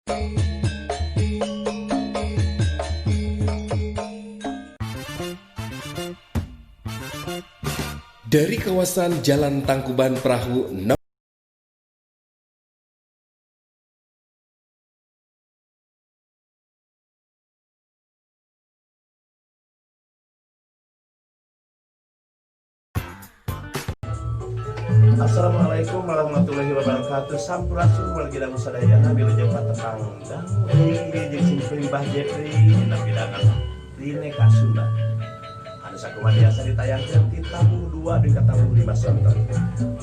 Dari kawasan Jalan Tangkuban Perahu Assalamualaikum warahmatullahi wabarakatuh. Sampurasun warga sadayana wilujeng patepang dangu jeung simpeuing Mbah Jepri dina bidangan Rine Kasunda. Anu sakumaha biasa ditayangkeun ti tabuh 2 jeung tabuh 5 sonten.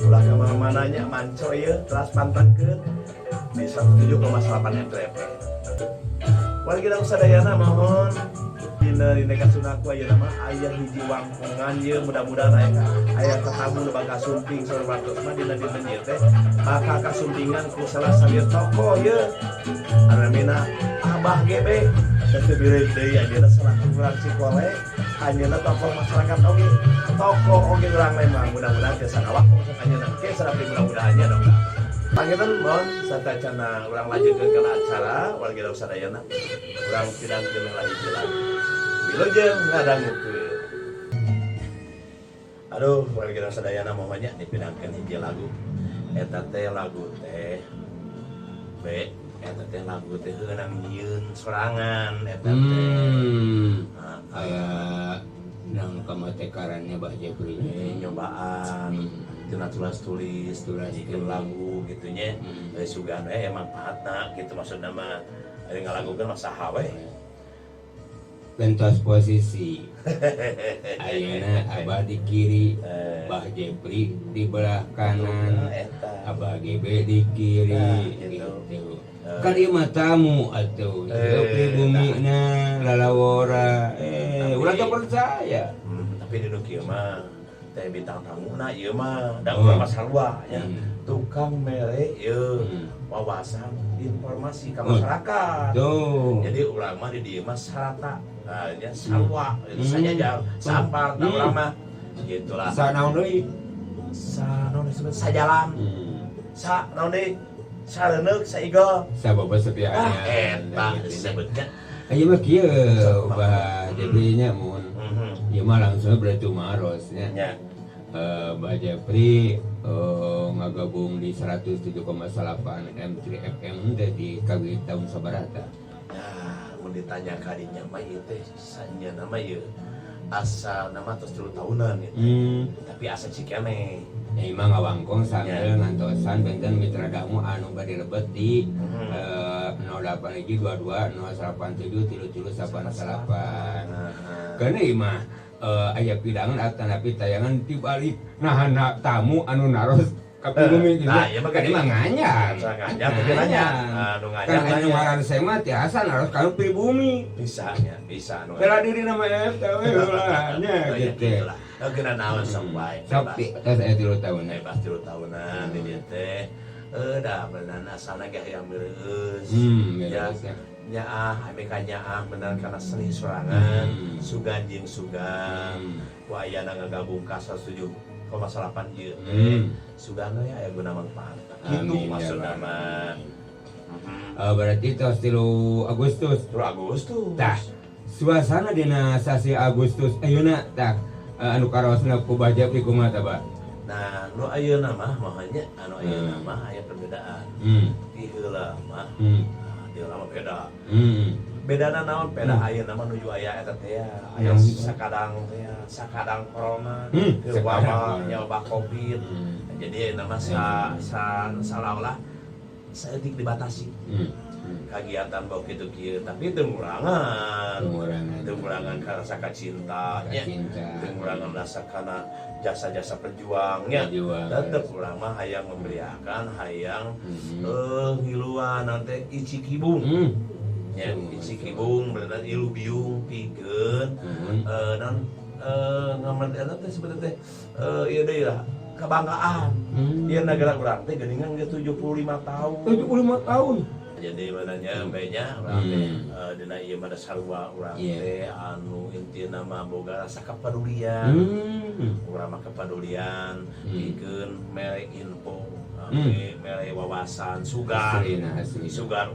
Ulah ka mana-mananya manco ieu teras pantengkeun di 107,8 FM. Warga sadayana mohon dina Rine Kasunda ku ayeuna mah aya hiji wangkungan ieu mudah-mudahan aya tatamu nu bakal sumping saur wartos mah dina dinten ieu teh bakal kasumpingan ku salah salieur tokoh ieu namina Abah GB teu bireuk deui ayeuna salaku urang Cikole anjeunna tokoh masyarakat oge tokoh oge urang lemah mudah-mudahan teu sakawakung sok anjeunna ke sarapi mudah-mudahannya dong. Pangitan mohon satacana urang lanjutkeun kana acara warga sadayana urang pidangkeun lanjutkeun wilujeng ngadangukeun. Aduh warga sadayana mohonnya dipidangkeun hiji lagu eta teh lagu teh eta teh lagu teh heunang nyieun sorangan eta teh aya nang kamatekarannya Mbah Jepri nyobaan tina tulis bikin lagu gitunya sugan emang patna gitu maksudna mah ari ngalagukeun mah saha we pentas posisi ayeuna Abah di kiri Mbah Jepri di belah kanan Abah GB di kiri gitu kan ieu mah tamu atuh pribumi na lalawora urang teu percaya tapi di nu kieu mah teh bintang tamu na ieu mah da urang mah sarua nya tukang mere ieu wawasan informasi ka masyarakat jadi urang mah di dieu mah sarata nya sarua itu saja sampar da urang mah gitulah sanaon deui sanaon disebut sajalan sa naon deui sareneuk saigo sababa setianya eta disebutnya ieu mah kieu Mbah Jepri nya mun ieu mah langsung berarti marosnya Mbah Jepri ngagabung di 107,8 M3 FM di Kawi tahun sabarata. Nah, mun ditanya kadinya mah ieu teh sanya nama ieu asa nama tos 3 tahunan gitu. Tapi asa cikene. Ya imah ngawangkong sambil ngantosan benten mitra damu anu bade lebet di 08 hiji 22 087 3388. Karena imah aya pidangan atanapi tayangan tibalik nahana tamu anu naros ka bumi gitu. Nah, ieu mah kan imah nganyar. Nganyar teh nanya. Anu nganyar kan anu ngaran saya mah tiasa naros ka pribumi. Bisa anu. Bela diri nama eta we ulahnya gitu. Kena naon sok bae. Tapi tos aya 3 tahun. Bebas 3 tahunan di dieu teh. Da beneran asalna ge hayang meureus. Ya. Nyaah, ame ka nyaah beneran karena seni sorangan, sugan jeung sugan. Ku aya ngagabung ka 107,8 ieu. Sugan we aya guna manfaat. Kitu maksudna mah. Berarti tos 3 Agustus. 3 Agustus. Tah, suasana dina sasi Agustus ayeuna tah anu karosna ku Mbah Jepri kumaha tah, Ba? Nah, nu ayeuna mah mohanya anu ayeuna mah aya perbedaan. Ti heula mah dia lama beda. Bedana naon beda ayeuna mah nuju aya eta teh aya sakadang corona teu wabah Covid. Jadi nama salah saeutik dibatasi. Kagiatan bau kitu kieu tapi teu ngurangan karena rasa cinta teu ngurangan rasa kana jasa-jasa perjuangnya tetep urang mah hayang memberiakan hayang ngiluan nanti icikibung ya icikibung bener ilu biung pikeun dan ngaman eta teh sebenarnya teh ieu deui lah kebanggaan ieu negara urang teh geuningan geus 75 tahun jadi mananya banyak urang teh dina ieu mah sarua urang teh anu intina mah boga rasa kepedulian. Urang mah kepedulian pikeun mere info mere wawasan sugan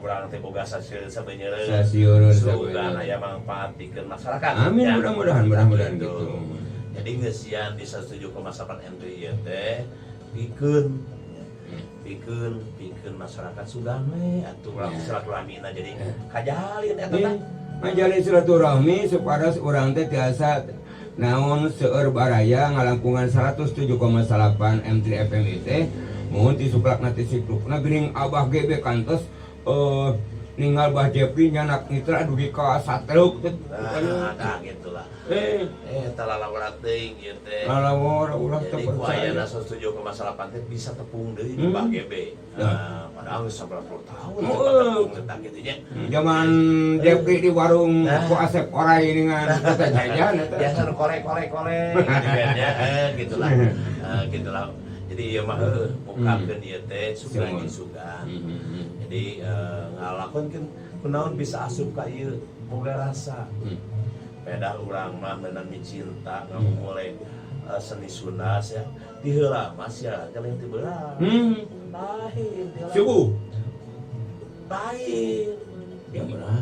urang teh boga sabeunyeun sugan aya manfaat pikeun masyarakat. Amin, mudah-mudahan gitu. Jadi geus sian di 107,8 MTI teh pikeun masyarakat sugan we atuh urang silaturahmina jadi kajalin eta teh. Majalin silaturahmi supados urang teh tiasa naon seueur baraya ngalangkungan 107,8 M3 FM teh mun ti suplakna ti siklukna geuning Abah GB kantos ninggal Bah Jepri nyanak mitra dugi ka satruk teh. Nah, gitulah. Talalawar teuing ieu teh. Lalawar ulah teh. Jadi ku ayeuna 107,8 teh bisa tepung deui di Bah GB. Padahal geus 90 tahun tepung teh kitu nya. Zaman Jepri di warung ku Asep Orai dengan kota jajan eta. Biasa korek gitulah. Gitulah. Jadi ieu mah bukakeun ieu teh sugan. Jadi ngalakonkeun kunaon bisa asup ka ieu boga rasa. Pedah urang mah meunang cinta mulai seni sunas ya. Di heula mah sia jalan teu beurang. Lain. Subuh. Lain. Ya benar.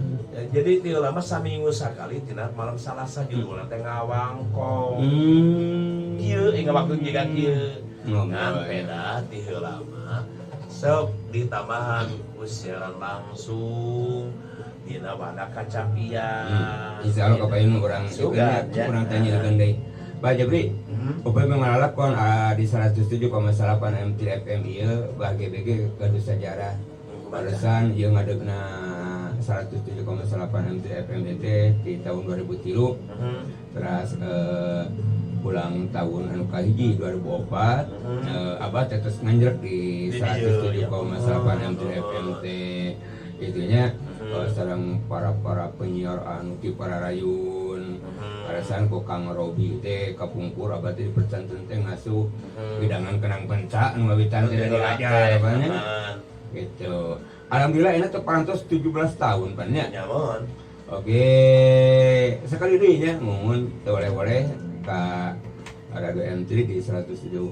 Jadi di heula mah saminggu sakali tina malam Salasa judulna teh ngawangkong. Kieu ngawangkong jiga kieu. Ngan pedah di heula mah sok ditambahan siaran langsung dina wana kacapian. Insya Allah kapain orang tanya dengan deui. Bah Jepri, upaya mengalakon di 107,8 M3 FM ieu Bah GBG gaduh sajarah. Balasan ieu ngadegna 107,8 M3 FM teh di tahun 2003. Terus ulang tahun anu kahiji 2004 Abah terus nganjrek di 107,8 M3 FM teh itunya sareng para penyiar anu ti Pararayun arasan ku Kang Robi teh kapungkur Abah teh dipercantun teh ngasuh bidangan kenang penca anu ngawitan teh dari ajar banyak gitu. Alhamdulillah ini teh parantos 17 tahun pan nya. Oke, sekali deui nya mun teu boleh ka Radio M3 di 107,8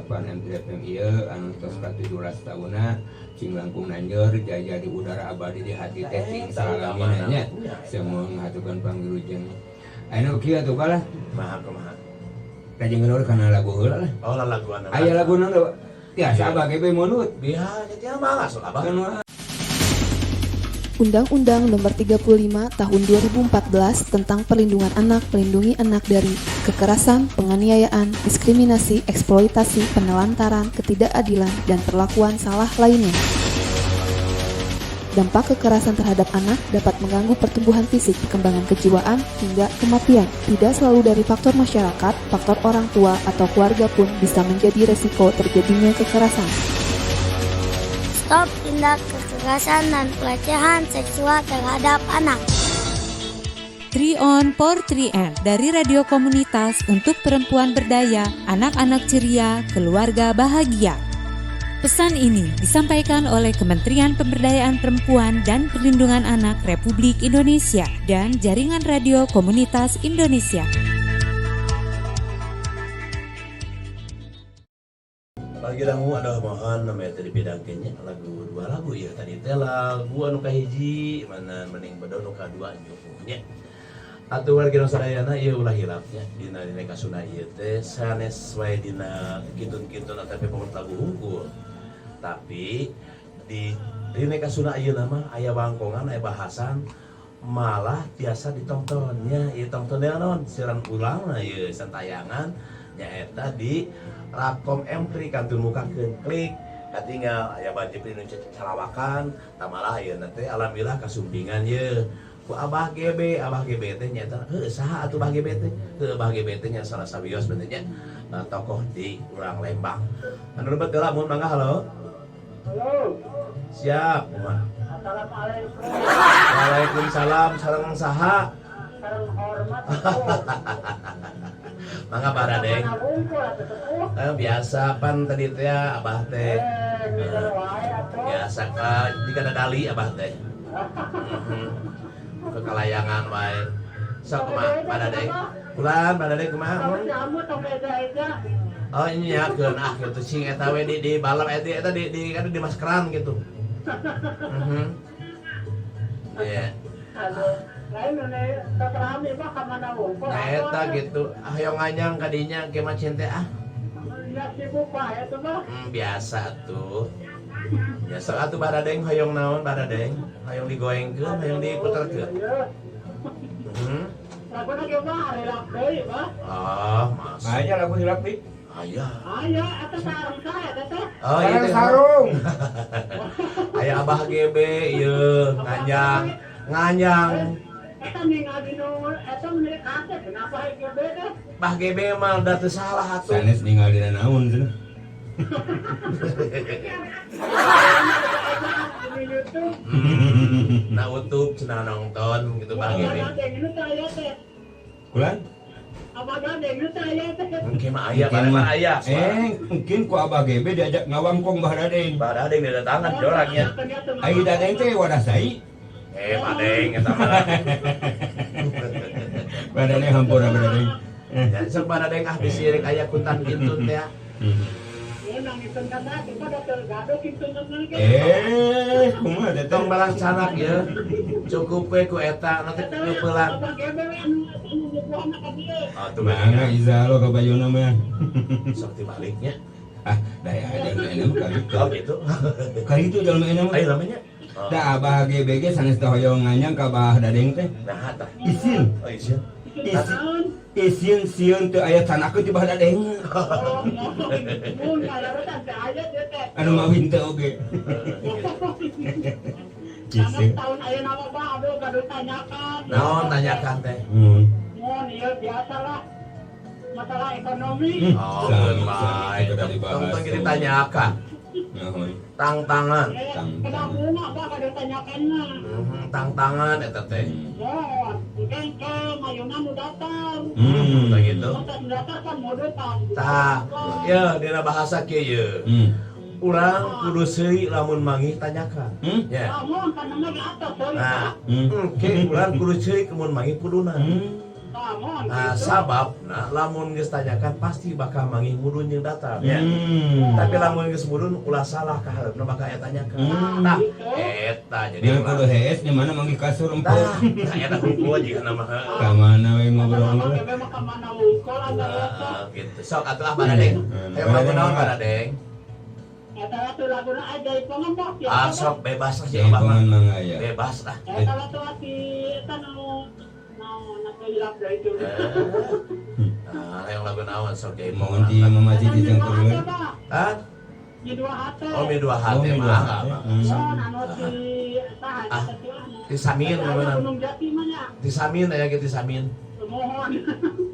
M3 FM ieu anu tos ka 17 tahunan cing langkung nanjeur jaya di udara abadi di hati teh cing salalamin nya semua ngatukeun pangirujeng. Ayeuna kieu atuh balah. Kumaha. Kajengeun kana lagu heula lah. Oh laguan. Aya laguna tiasa Abah ge munut. Biar nya malas Abah. Undang-Undang Nomor 35 Tahun 2014 tentang Perlindungan Anak melindungi anak dari kekerasan, penganiayaan, diskriminasi, eksploitasi, penelantaran, ketidakadilan, dan perlakuan salah lainnya. Dampak kekerasan terhadap anak dapat mengganggu pertumbuhan fisik, perkembangan kejiwaan, hingga kematian. Tidak selalu dari faktor masyarakat, faktor orang tua, atau keluarga pun bisa menjadi resiko terjadinya kekerasan. Stop tindak kekerasan dan pelecehan seksual terhadap anak. 3 on for 3 N dari radio komunitas untuk perempuan berdaya, anak-anak ceria, keluarga bahagia. Pesan ini disampaikan oleh Kementerian Pemberdayaan Perempuan dan Perlindungan Anak Republik Indonesia dan Jaringan Radio Komunitas Indonesia. Lagi dangu ada mohon namanya tadi bidangkeunnya dua lagu ya tadi teh lagu anu kahiji mana mending bedo nu kadua nyonya atuh wargi sadayana ieu ulah hilapnya dina kasuna ieu teh sanes wae dina kitun-kitun tapi pamor lagu unggul tapi di kasuna ieu mah aya bangkongan aya bahasan malah biasa ditontonnya ieu tontonnya naon siaran ulang ieu santayangan nyaeta di Rakom M3 kantun mukakeun klik katinggal aya Bah Jepri nu calawakan tamalah ieu teh alhamdulillah kasumpingan ye ku Abah GB teh nyaeta heuh saha atuh Bah GB teh teu Bah GB teh nya salah sabios bener nya tokoh di urang Lembang anu lebet heula mun mangga halo siap kumaha assalamualaikum waalaikumsalam sareng saha sareng hormat mangga baradeng biasa pan tadi teh Abah teh Biasa ka jika ada dali abah teh. Kekalayangan wae. Sok kumaha Badadeng? Ulan Badadeng kumaha? Oh ini ya keun gitu sing eta we di balap eta di kan di maskeran gitu. Iya. Nah eta gitu. Hayong nganyang kadinya ke macen teh ah. Biasa tuh. Biasa atuh Badadeng hayong naon Badadeng? Hayong digoengkeun, hayong diputerkeun. Laguna ge mah relak deui, Bah. Oh, masuk. Aja lagu hilap nih. Aya. Aya eta sarung saya teh. Oh, iya teh. Sarung. Aya Abah GB ieu nganyang. Eta ningali nu eta milik ate kenapa ge teh? Bah GB mah da teu salah atuh. Sanes ningalina naon cenah. Di YouTube. Nah YouTube cenah nonton gitu Bah GB. Kulan? Apa gade nu saya teh? Mungkin mah aya barang aya. Mungkin ku Abah GB diajak ngawangkong Bah Dadeng. Bah Dadeng didatangan di orangnya. Ai Dadeng teh wadah sai. Pak Deng eta mah. Bah Dadeng hampura Bah Dadeng. Ya sok Bah Deng ah disirik aya kuntan kintun teh. Kumaha teh? Tong balang canak ya. Cukup we ku eta nanti keupelan. Oh tuh Mangga Iza lo ka bayuna mah. sok dibaliknya. Ah, daya aja enak kali itu. Oh gitu. Kali itu jalma enak mah. Ayo namanya. Da Abah GBG sanes teh hoyong nganyang ka Abah Dadeng teh. Nah tah. Isin. Oh isin. Isin sieun teu aya tanakeun di Abah Dadeng. Anu mawin teh oge. Isin. Tahun aya nama Bah abdi gaduh tanyakan. Naon tanyakan teh? Mun ieu biasalah masalah ekonomi. Oh, baik. Tong kita tanyakan. Tang-tangan. Kenapa bunga Bah gaduh tanyakan mah. Tang-tangan eta teh. Ya, mungkin ke mayuna nu datang. Tah gitu. Masa datang kan mau datang. Tah, ya dina bahasa kieu ye. Urang kudu seui lamun manggih tanyakan. Ya. Namun kan nama di atas sorry. Nah, ke urang kudu seui mun manggih kuduna. Namun Nah, sabab lamun geus tanyakan pasti bakal manggih mudun jeung datang ya. Tapi lamun geus mudun ulah salah ka hareupna bakal aya tanyakan. Nah, eta jadi Dia kudu hees di mana manggih kasur empuk. Nah, eta hukum jeung nama Ka mana we ngobrol mah. ke mana wungkul anda gitu. Sok atuh Badadeng. Hayo lagu naon Badadeng? eta ratu laguna ajaib pangembok ya. Ah, sok bebas lah Jadi jeung Abah mah. pangan mangga ya. Bebas lah. Eta ratu ati eta nu nak hilap dari itu. Nah, yang lagu naon sok jadi Mohon di mamaji di tengkur we. Hah? Di dua hati. Oh, mi dua hati mi dua mah. hati. Oh, anu si tahan. Di Samin mana? Gunung Jati mah nya. Di Samin aya gitu di Samin. Mohon.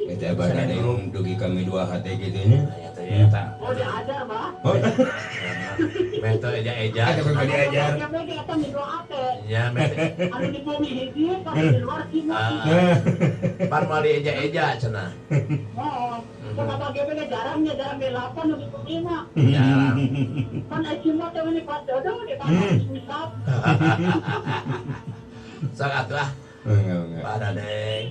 Eta Abah Dadeng dugi kami dua hati gitu nya. Aya teh eta. Oh, diajar, Bah. Oh, Meh teh eja-eja. ada pribadi ajar. Ya bagi eta di dua hati. Ya meh. Anu di bumi hiji, pas di luar sini. Pan mau di eja-eja cenah. Oh, kata GBG jarang delapan lebih ke lima. Jarang. Kan cuma tuh ini pas dodo di tanah susah. Sok atuh ah. Enggak. Badadeng.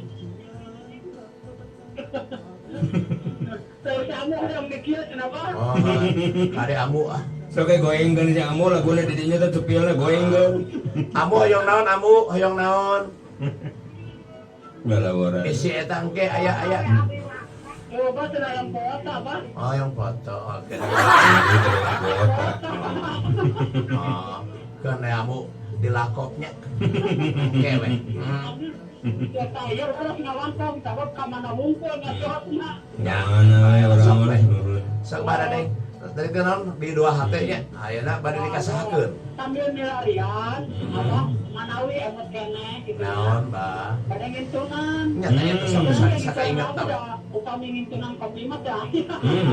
Saya kamu yang mikir kenapa? Oh, kade amu ah. So kayak goengkeun si Amu laguna di dinya teh tepilna goengkeun. Amu hoyong naon amu, hoyong naon. Balawaran. Isi eta engke aya. Coba sudah yang foto apa? Oh, yang foto. Oke. Oh, kan amu dilakopnya. Oke we. Ya saya terus ngawangkong, sabab ka mana wungkul ngajotna. Mana we orang mah. Sok Badadeng. Dari kenon di dua hati nya. Ayeuna bade dikasahakeun. Sambil milarian, apa? Manawi emot kene gitu. Naon, Mbah? Pada ngintunan. Nyata teh sok sakainget tau. Upami ngintunan kopi mah dah.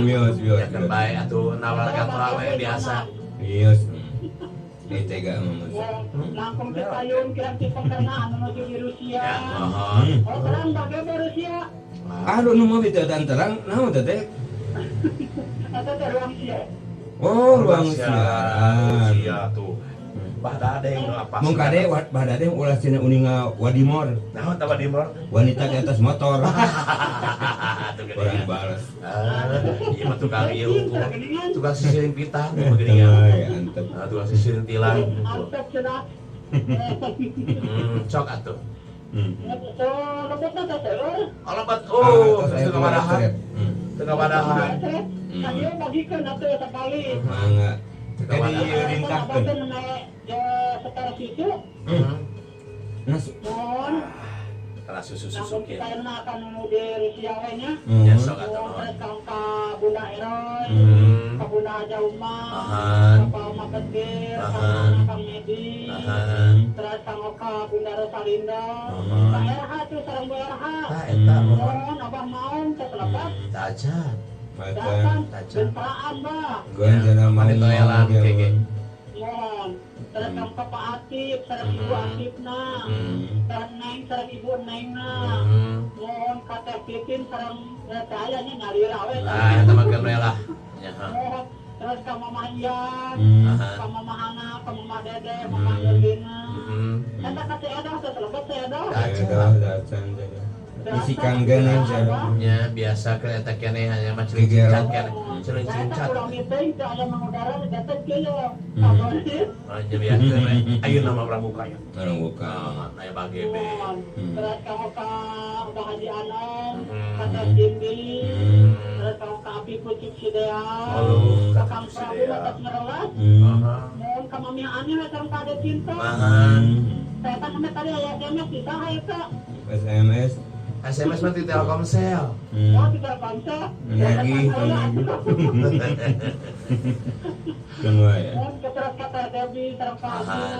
Bios. Ya kan bae atuh nawarkan orang we biasa. Bios. Ini tega mah. Langkung sepayun kirang si pengkenaan menuju di Rusia. Ya, mohon. Oh, terang bagaimana Rusia? Aduh nu mah beuteun terang naon teh teh? Atau teruang sih. Oh, ruang siaran. Iya tuh. Bah Dadeng nu apa? Mun kade Bah Dadeng ulah cenah uninga Wadimor. Naon tah Wadimor? Wanita di atas motor. Tuh Orang balas. Iya mah tukang ieu tukang sisirin pita begini Ya, antep. tukang sisirin tilang. Antep cenah. Cok atuh. Lembutna teh seueur. Alabat Saya teu kabadahan. Teu kabadahan. Tadi bagikeun atuh sekali. Mangga. Teu Jadi kabadahan. ringkahkeun. Abang naik secara situ. Nas. Mohon. Karena susu Langsung kieu. kita akan di Rusia we nya. Ya sok atuh. Terus ka Bunda Eroy, ka Bunda Haja Umar, Ahan. ka Pak Oma Kedir, ka Ahan. Kang Medi, Ahan. terus ka Bunda Rosalinda, Ahan. ka RH tuh sareng Bu RH. Tah eta mohon. Mohon abah maun teh selepas Taja. datang Taca. bentraan bah. Gua jangan mau Panitoelan kege. Mohon terus ka Pak Atip, sareng Ibu Atipna, terus Neng sareng Ibu Nengna. Mohon ka Teh Titin sareng saya nya ngalira we. Nah, eta mah geus lah. Nya. Mohon terus ka Mama Ian, Ahan. ka Mama Hana, ka Mama Dede, Mama Nurlina. Hmm. Eta ka Teh Edah teh selepas Teh Edah. Bisikan geunang cara. Nya biasa ke eta keneh hanya mah Geger. cincat keneh. Ceureung Eta cincat. kurang meeting teh aya mangudara dekat kieu. Aja biasa we. Ayeuna mah pramuka ya. Orang buka. Aya BGB. Terus kamu ka Udah Haji Anom, ka Teh Hmm. Jimbi, Hmm. terus kamu ka Api Pucuk Sidea, Halo, ka Kak Kang Pucuk Prabu Sidea. atas merewas, Aha. mohon ka Mami Ani sareng ka Ade Cinta. Mahan. Saya kan sampai tadi aya SMS di saha eta. SMS. SMS mah di Telkomsel. Oh, tidak bangsa. Lagi. Semua ya. Mohon keteras kata Debbie sareng ka Agina.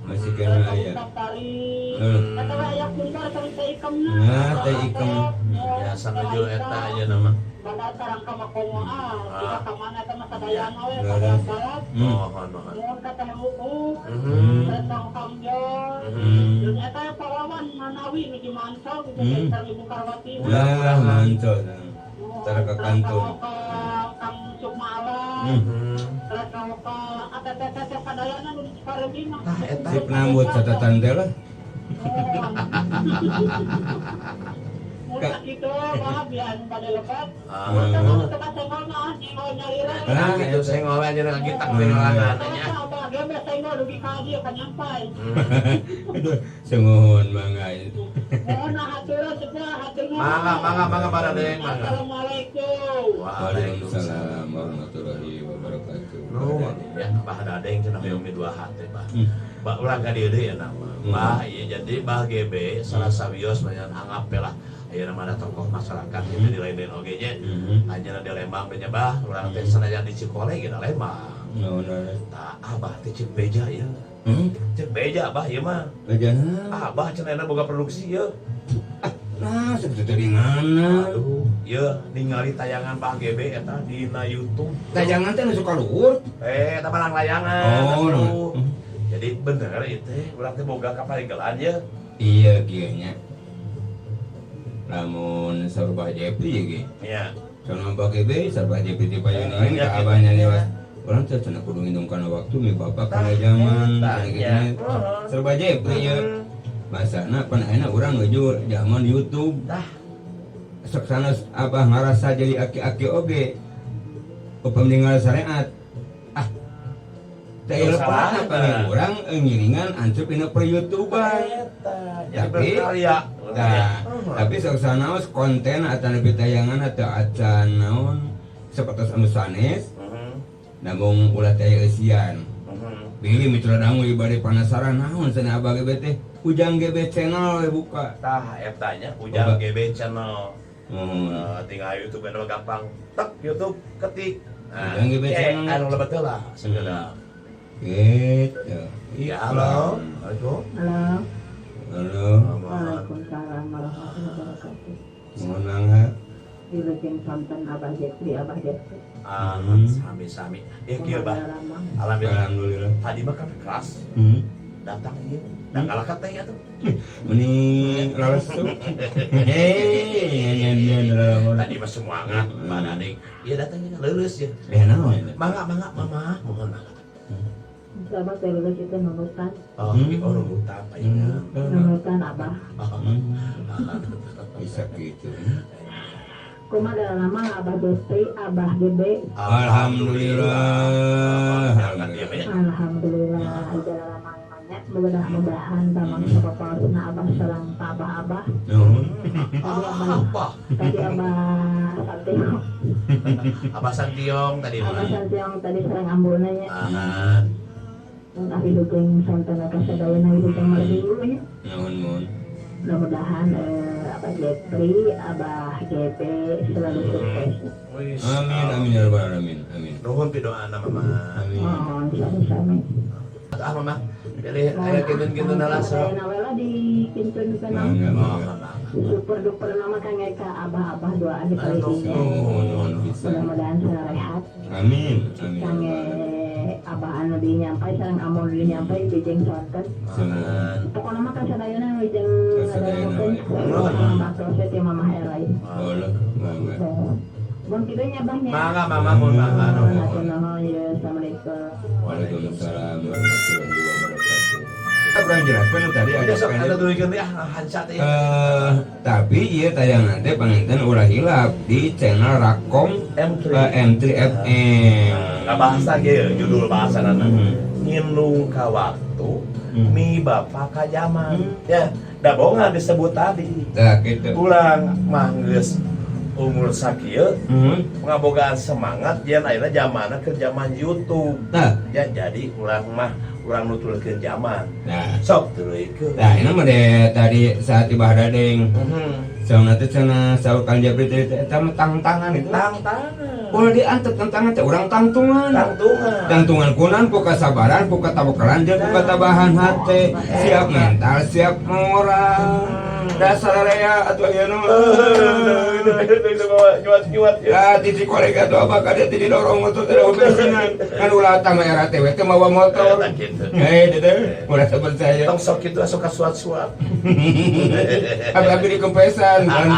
Masih kena ya. Kata aya kuntar sareng Teh Ikamna. Nah, Teh Ikam. Biasa ngejul eta aja nama. Bandar sareng ka Makomoa, kita ka mana eta mah sadayana we Nggak ada. ka barat. Mohon mohon. Mohon kata Hukum, Mhm. terus Kang Kamjon. Mhm. Dan eta pahlawan Manawi nu di Mansau gitu Hmm. sareng Ibu Karwati. Lah, mantap. Tara ke kantor. Kang Sukma Alam. Mhm. Terus ka ATT sadayana nu di Cikaremina. Tah eta. Si penambut catatan teh lah. Mula gitu, bah, biar pada lebat. Ah. Sama tempat senggol mah, senggol nyalira. Nah, gitu senggol aja dengan kita ketinggalan Sama nya. abah gembes senggol lebih kaji akan nyampai. Semohon mangai. Mohon hatur sebuah haturnya. Mangga pada deng mangga. Assalamualaikum. Waalaikumsalam warahmatullahi wabarakatuh. Ya, bah dadeng cenah hoyong di dua hati, Bah. Bah urang ka dieu deui ya nama. Bah, ieu jadi Bah GB salah sawios banyak anggap lah. Ayeuna mah ada tokoh masyarakat gitu di lain-lain oge nya. Anjeunna di Lembang teh bah, urang teh sanajan di Cikole ge da Lembang. Tah abah teh ceuk beja ya. Ceuk beja abah ieu mah. Bejana. Abah cenah boga produksi ya. Nah, seperti tadi mana? Aduh, ya ningali tayangan Bah GB eta di YouTube. Tayangan teh nu suka luhur. Eta mah layangan. Oh, atuh. Jadi bener itu, urang teh boga kaparegelan ya. Iya, kieu nya. Lamun Sarubah Jepri ya ge. Iya. Soalnya pakai be, Sarubah Jepri di payunian Iya, ka gitu. abahnya lewat. Orang teh cenah kudu nginum kana waktu mi bapak kana zaman Tah, kana iya. kitu. Sarubah Jepri ya. Masana pan ayeuna urang nuju zaman YouTube. Tah. Saksana abah ngarasa jadi aki-aki oge. Upam ninggal syariat. Ah. Teh Nggak lepas salah, apa tah. nih urang ngiringan ancup dina per YouTuber. Jadi Tapi- berkarya. Nah, tapi saksana konten atau lebih tayangan atau acan naon seperti anu sanes namun ulah teh eusian. Pilih mitra dangu ibade penasaran naon cenah abah ge teh Ujang GB channel we buka. Tah etanya Ujang Coba. GB channel. Tinggal YouTube anu gampang. Tek YouTube ketik. Ujang GB channel. Anu lebet lah segala. Gitu. Iya, halo. Assalamualaikum. Halo. Halo. Waalaikumsalam warahmatullahi wabarakatuh. Mohon mangga. Wilujeng sonten Abah Jepri, Abah Jepri. Sami-sami. Ya kieu bah. Alhamdulillah. Alhamdulillah. Tadi mah kan kelas Hmm. datang ieu Nah kalah teh ya tuh. Mending langsung. Tadi mah semangat, mana nih? Iya datangnya lulus ya. Naon? Mangga mama, mohon mangga. Sama lulus itu nunutan. Oh, nunutan ayeuna. Nunutan abah. Bisa gitu. Kumaha ada nama Abah Destri, Abah Gede. Alhamdulillah. Alhamdulillah. Adalah namanya. Mudah-mudahan tamang sapapaosna Abah sareng Abah-abah. Tadi Abah Santiong. Abah Santiong tadi mah. Abah Santiong tadi sareng ambulna nya. Mun abi dugeng santen ka sadayana dugeng maleungnya. Nuhun. Mudah-mudahan Abah Jepri, Abah GP selalu sukses. Amin ya rabbal alamin. Amin. Nuhun pidoana mama. Amin. Oh, sami-sami. Mama. Pilih aya kinten-kinten so. Nawela di pintun kana. Super duper nama Kang Eka abah-abah doa di kali ini. Nuhun bisa. Mudah-mudahan sehat. Amin. Kang abah anu dinyampai sareng amul dinyampai bijeng sonten. Pokona mah kasadayana bijeng ngadamukeun. Proses ti Mamah Erai. Boleh. Mun kitu nya abahnya. Mangga mama mun mangga. Assalamualaikum. Waalaikumsalam warahmatullahi wabarakatuh. Kita kurang jelaskan tadi ada tulikan ya hancat ya. Tapi ieu tayangan teh panginten ulah hilap di channel Rakom M3FM. Bahasa ge judul bahasana nginung ka waktu mi bapak ka zaman. Ya, da bohong disebut tadi. Tah kitu. Ulang mah geus umur sakieu ngabogaan semangat yen ayeuna zamanna ke zaman YouTube. Nah, Ya jadi ulang mah urang nutulkeun zaman. nah, Sok tuluikeun. nah ini mah deh tadi saat di Bahadadeng. Sauna teh cenah saur Kang Jabri teh eta mah tang-tangan itu. Tang-tangan. Ulah diantep tantangan teh urang tangtungan. Tangtungan. Tangtungan kunan ku kasabaran, ku katabokelan jeung ku katabahan hate. Siap mental, siap moral. Dasar area atuh ayeuna mah. Nyuat-nyuat ya. Ya, titi kolega tuh apa kada titi dorong motor teh bensinan. Kan ulah tama era teh teh mawa motor. Teh ulah percaya. Tong sok kitu asup ka suat-suat. Abi di kempesan kan.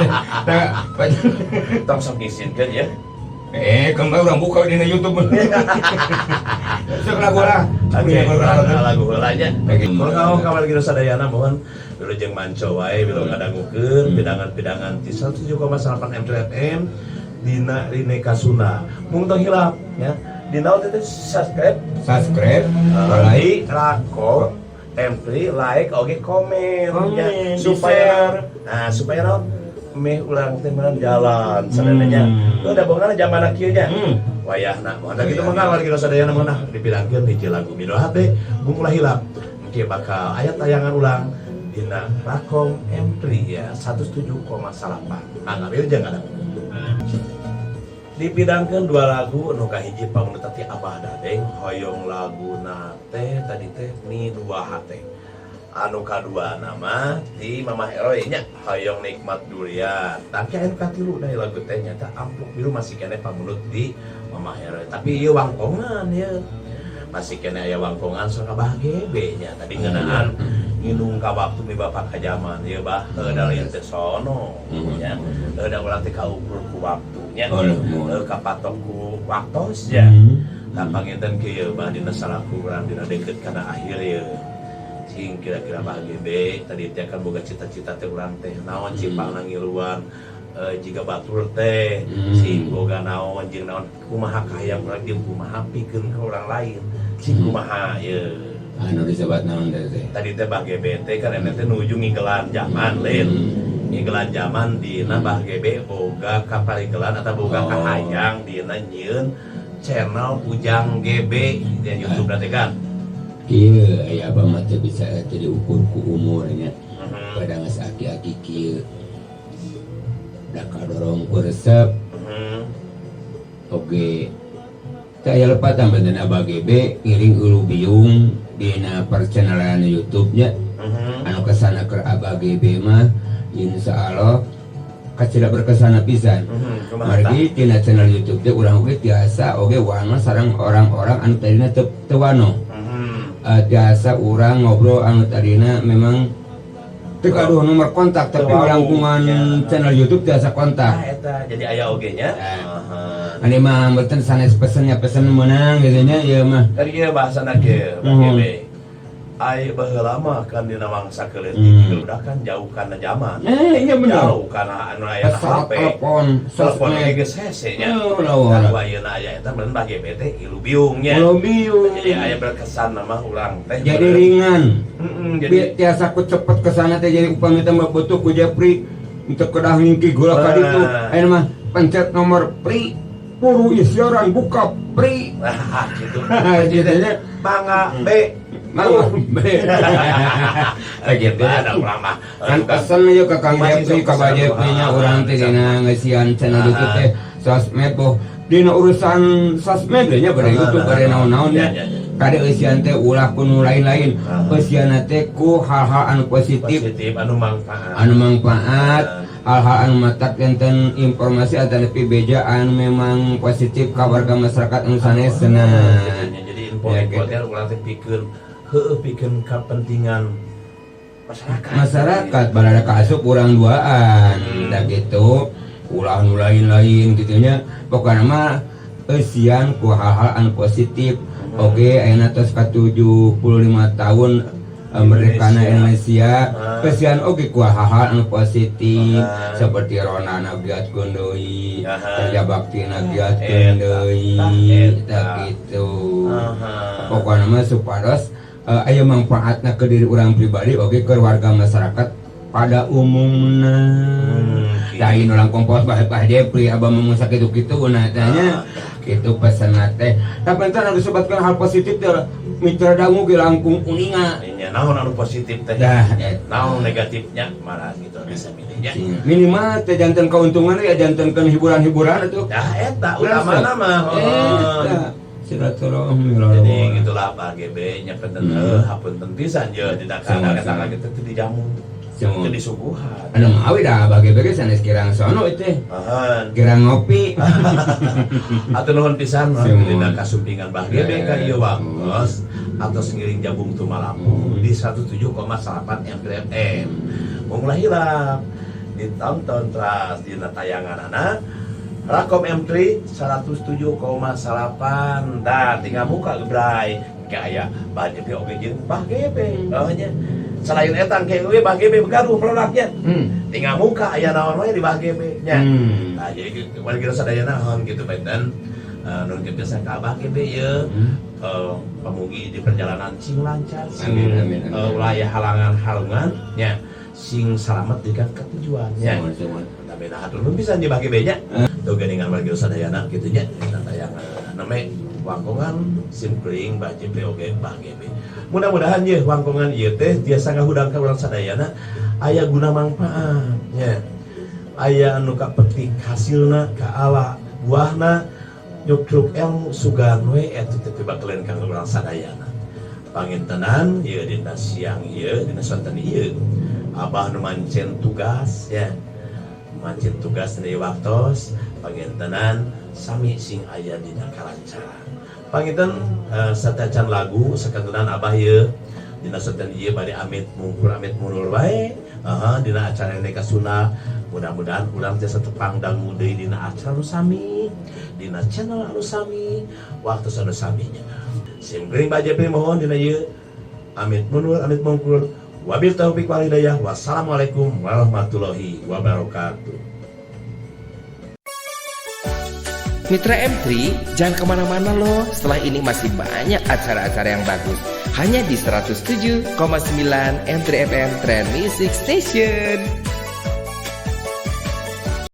Tong sok ngisinkeun ya. Kembali orang buka di YouTube. Sok lagu lah. Lagu heulanya. Mun kamu kabar kieu sadayana mohon wilujeng manco wae wilujeng ngadangukeun pidangan-pidangan ti 107,8 M3FM dina Rine Kasuna. Mung tong hilap ya. Dina teh subscribe, like, Rakom, M3, like, oge komen ya supaya supaya naon meh ulang teh jalan sadananya. Udah bongana zamanna kieu nya. Wayahna moal kitu mah kabar kieu sadayana mah dipilangkeun hiji lagu Midoha teh mung ulah hilap. Engke bakal aya tayangan ulang dina Rakom M3 ya 107,8. Anggamil jangan ada. Dipidangkeun dua lagu anu kahiji pamunut ti Abah Dadeng hoyong laguna teh tadi teh ni dua hate. Anu kadua nama ti Mamah Eroy nya hoyong nikmat durian. Tapi anu katilu da lagu teh nya teh amplop biru masih kene pamunut di Mamah Eroy. Tapi ieu wangkongan ya. Masih kena aya wangkongan sok Abah GB nya tadi ngeunaan nginung ka waktu mi bapak ka zaman ieu bah da lain teh sono nya da urang teh kaukur ku waktunya kapatok ku waktos ya da panginten kieu bah dina salaku urang dina deukeut kana akhir ieu cing kira-kira Abah GB tadi teh kan boga cita-cita teh urang teh naon cipangna ngiluan jika batur teh sing boga naon jeung naon kumaha kahayang urang jeung kumaha pikeun ka urang lain sing kumaha ye anu disebut naon teh tadi teh Bah GB teh kan teh nuju ngikelan zaman lain ngikelan zaman dina Bah GB boga kaparigelan atawa boga kahayang dina nyieun channel Ujang GB di YouTube teh kan ieu aya apa mah teh bisa jadi ukur ku umurnya pada geus aki-aki kieu da kadorong ku resep oge teh aya lepatan benten Abah GB ngiring ulu biung dina perchannel YouTube-nya anu kesana ke Abah GB mah insyaallah kacida berkesana pisan margi tina channel YouTube teh urang oge tiasa oge wano sareng orang-orang anu tadina teu wano biasa orang ngobrol anu tadina memang teu aduh nomor kontak tapi langkungan channel YouTube biasa kontak. Eta jadi aya oge nya. Ani mah meureun sanes pesennya pesen menang gitu nya ieu mah. Tadi ieu bahasana ge BGB. Ai baheula mah kan dina mangsa keuleut udah kan jauh kana zaman. Iya bener. Jauh kana anu aya HP. Telepon geus hese nya. Nah ayeuna aya eta meureun BGB teh ilu biung nya. Jadi aya berkesan mah urang teh. Jadi ringan. Jadi tiasa ku cepet kesana teh jadi upami teh butuh ku Jepri untuk kedah ngingki gula ka ditu. Aya mah pencet nomor pri puru isyaran buka pri. Nah gitu. Jadinya mangga B. Mangga B. Gitu ada urang mah. Kan pesen aja ke Kang Jepri ka Jepri nya urang teh dina ngeusian channel YouTube teh sosmed boh. Dina urusan sosmed nya bari YouTube bari naon-naon nya. Kade eusian teh ulah ku nu lain-lain. Eusian teh ku hal-hal anu positif anu manfaat. Hal-hal anu matak enten informasi atau lebih beja anu memang positif ka warga masyarakat anu sanesna. Jadi info-info teh urang teh pikeun kepentingan masyarakat balada kaasup urang duaan da gitu ulah nu lain-lain gitu nya pokona mah eusian ku hal-hal anu positif. Oke ayeuna tos ka 75 tahun merdekana Indonesia kesian oge ku hal-hal anu positif seperti Rona nagiatkeun deui kerja bakti nagiatkeun deui gitu. Pokona mah supados aya manfaatna ke diri urang pribadi oge ke warga masyarakat pada umumna. Lain ulang kompos bah Jepri abah mau sakitu-kitu nah tanya kitu pesenna teh. Tapi entar anu disebutkeun hal positif teh mitra dangu ge langkung uninga. Nya naon anu positif teh? Naon negatifnya malah gitu bisa milihnya. Minimal teh janten keuntungan ya jantenkeun hiburan-hiburan atuh. Dah eta utamana mah. Silaturahmi. Jadi gitulah BGB nya penten hapunten pisan je dina kana kata lagi teh dijamu. Jadi suguhan. Anu awi dah BGB sanes kirang sono teh. Kirang ngopi. Atuh nuhun pisan dina kasumpingan BGB ka ieu wangos atos ngiring jabung tumalapu di 107,8 FM. Mung hilap ditonton terus dina tayanganana Rakom M3 107,8 dan tinggal buka gebrai kayak BGB oge jeung BGB nya selain etang kayak gue BGB begaduh produknya tinggal muka aya naon wae di BGB nya nah jadi warga sadayana naon gitu benten nun biasa ka BGB ye pamugi di perjalanan sing lancar sing ulah halangan nya sing selamat di ke tujuan nya beda hatur nu bisa di BGB nya tuh geuningan warga sadayana kitu nya tayangan name wangkongan simpring BGB oge BGB. Mudah-mudahan ye wangkongan ieu teh tiasa ngahudang ka urang sadayana aya guna manfaat nya. Aya anu kapetik hasilna ka ala buahna nyukruk ilmu sugan we eta teh bakaleun ka urang sadayana. Pangintenan ieu dina siang ieu dina sonten ieu abah nu mancen tugas ya. Mancen tugas di waktos pangintenan sami sing aya dina kalancaran. Panginten satacan lagu sakantunan abah ieu dina sonten ieu bade amit mundur wae. Dina acara neka sunah mudah-mudahan urang tiasa tepang dangu deui dina acara anu sami dina channel anu sami waktu anu saminya. Simpring BGB mohon dina ieu amit mundur amit mungkur. Wabil taufiq wal hidayah. Wassalamualaikum warahmatullahi wabarakatuh. Mitra M3, jangan kemana-mana loh. Setelah ini masih banyak acara-acara yang bagus. Hanya di 107,9 M3 FM Trend Music Station.